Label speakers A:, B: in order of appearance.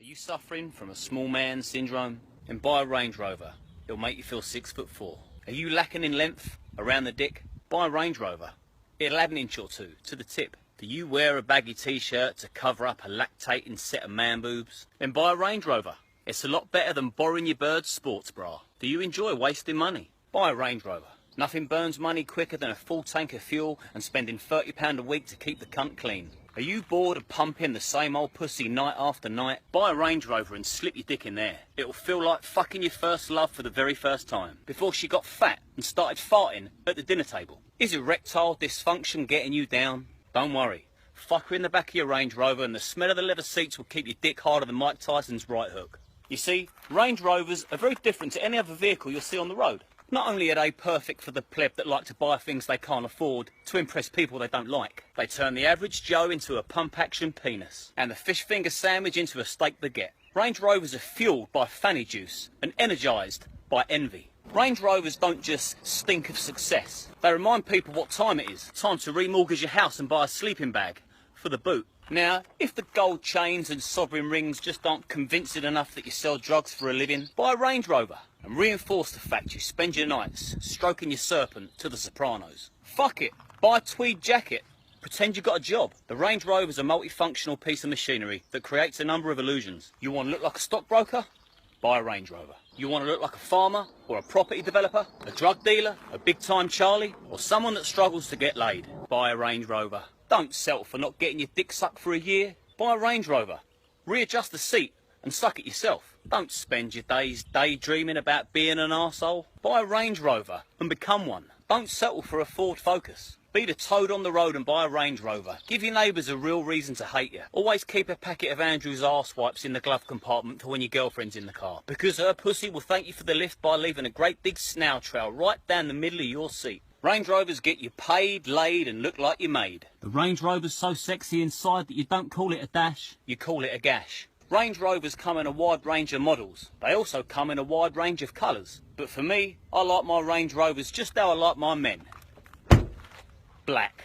A: Are you suffering from a small man syndrome? Then buy a Range Rover. It'll make you feel 6'4". Are you lacking in length around the dick? Buy a Range Rover. It'll add an inch or two to the tip. Do you wear a baggy t-shirt to cover up a lactating set of man boobs? Then buy a Range Rover. It's a lot better than borrowing your bird's sports bra. Do you enjoy wasting money? Buy a Range Rover. Nothing burns money quicker than a full tank of fuel and spending £30 a week to keep the cunt clean. Are you bored of pumping the same old pussy night after night? Buy a Range Rover and slip your dick in there. It'll feel like fucking your first love for the very first time, before she got fat and started farting at the dinner table. Is erectile dysfunction getting you down? Don't worry. Fuck her in the back of your Range Rover and the smell of the leather seats will keep your dick harder than Mike Tyson's right hook. You see, Range Rovers are very different to any other vehicle you'll see on the road. Not only are they perfect for the pleb that like to buy things they can't afford to impress people they don't like, they turn the average Joe into a pump-action penis and the fish finger sandwich into a steak baguette. Range Rovers are fueled by fanny juice and energised by envy. Range Rovers don't just stink of success. They remind people what time it is. Time to remortgage your house and buy a sleeping bag for the boot. Now, if the gold chains and sovereign rings just aren't convincing enough that you sell drugs for a living, buy a Range Rover and reinforce the fact you spend your nights stroking your serpent to the Sopranos. Fuck it, buy a tweed jacket, pretend you got a job. The Range Rover's a multifunctional piece of machinery that creates a number of illusions. You want to look like a stockbroker? Buy a Range Rover. You want to look like a farmer or a property developer, a drug dealer, a big-time Charlie, or someone that struggles to get laid? Buy a Range Rover. Don't settle for not getting your dick sucked for a year. Buy a Range Rover. Readjust the seat and suck it yourself. Don't spend your days daydreaming about being an arsehole. Buy a Range Rover and become one. Don't settle for a Ford Focus. Be the toad on the road and buy a Range Rover. Give your neighbours a real reason to hate you. Always keep a packet of Andrew's arse wipes in the glove compartment for when your girlfriend's in the car, because her pussy will thank you for the lift by leaving a great big snail trail right down the middle of your seat. Range Rovers get you paid, laid and look like you're made. The Range Rover's so sexy inside that you don't call it a dash, you call it a gash. Range Rovers come in a wide range of models. They also come in a wide range of colours. But for me, I like my Range Rovers just how I like my men. Black.